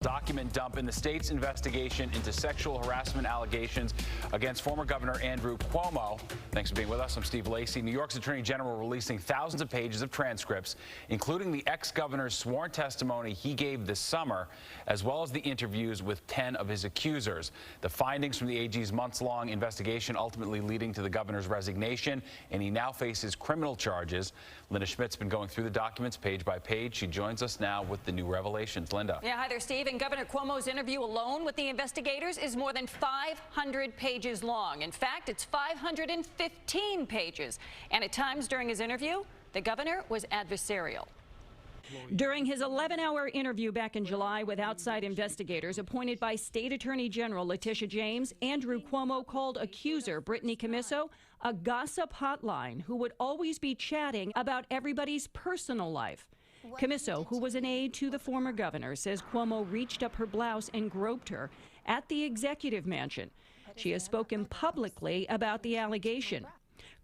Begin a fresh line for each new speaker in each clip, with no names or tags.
Document dump in the state's investigation into sexual harassment allegations against former Governor Andrew Cuomo. Thanks for being with us. I'm Steve Lacey. New York's Attorney General releasing thousands of pages of transcripts, including the ex-governor's sworn testimony he gave this summer, as well as the interviews with 10 of his accusers. The findings from the AG's months-long investigation ultimately leading to the governor's resignation, and he now faces criminal charges. Linda Schmidt's been going through the documents page by page. She joins us now with the new revelations. Linda.
Yeah, hi there, Steve. And Governor Cuomo's interview alone with the investigators is more than 500 pages long. In fact, it's 515 pages. And at times during his interview, the governor was adversarial. During his 11-hour interview back in July with outside investigators appointed by State Attorney General Letitia James, Andrew Cuomo called accuser Brittany Commisso a gossip hotline who would always be chatting about everybody's personal life. Commisso, who was an aide to the former governor, says Cuomo reached up her blouse and groped her at the executive mansion. She has spoken publicly about the allegation.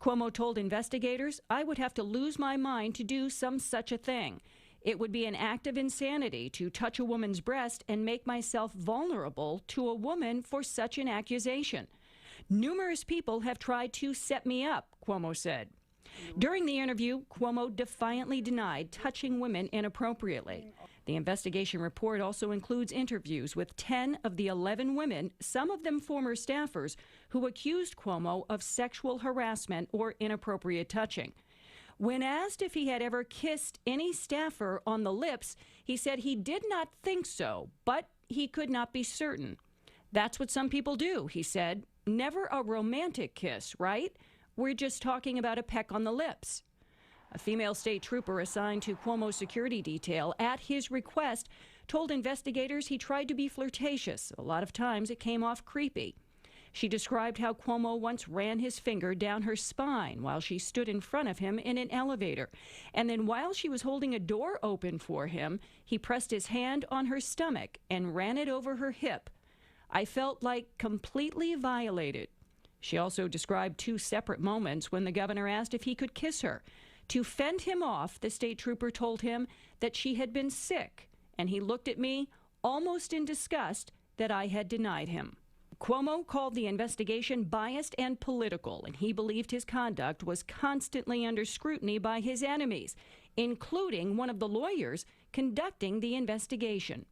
Cuomo told investigators, "I would have to lose my mind to do such a thing. It would be an act of insanity to touch a woman's breast and make myself vulnerable to a woman for such an accusation. Numerous people have tried to set me up," Cuomo said. During the interview, Cuomo defiantly denied touching women inappropriately. The investigation report also includes interviews with 10 of the 11 women, some of them former staffers, who accused Cuomo of sexual harassment or inappropriate touching. When asked if he had ever kissed any staffer on the lips, he said he did not think so, but he could not be certain. "That's what some people do," he said. "Never a romantic kiss, right? We're just talking about a peck on the lips." A female state trooper assigned to Cuomo's security detail at his request told investigators he tried to be flirtatious. A lot of times it came off creepy. She described how Cuomo once ran his finger down her spine while she stood in front of him in an elevator. And then while she was holding a door open for him, he pressed his hand on her stomach and ran it over her hip. "I felt like completely violated." She also described two separate moments when the governor asked if he could kiss her. To fend him off, the state trooper told him that she had been sick, and he looked at me almost in disgust that I had denied him. Cuomo called the investigation biased and political, and he believed his conduct was constantly under scrutiny by his enemies, including one of the lawyers conducting the investigation.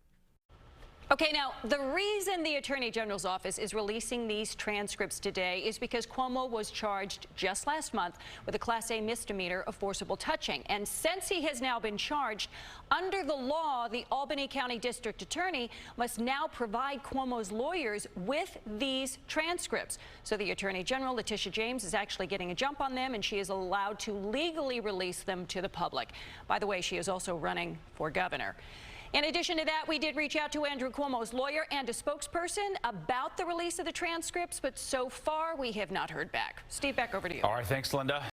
Okay, now, the reason the Attorney General's office is releasing these transcripts today is because Cuomo was charged just last month with a Class A misdemeanor of forcible touching. And since he has now been charged, under the law, the Albany County District Attorney must now provide Cuomo's lawyers with these transcripts. So the Attorney General, Letitia James, is actually getting a jump on them, and she is allowed to legally release them to the public. By the way, she is also running for governor. In addition to that, we did reach out to Andrew Cuomo's lawyer and a spokesperson about the release of the transcripts, but so far we have not heard back. Steve, back over to you.
All right, thanks, Linda.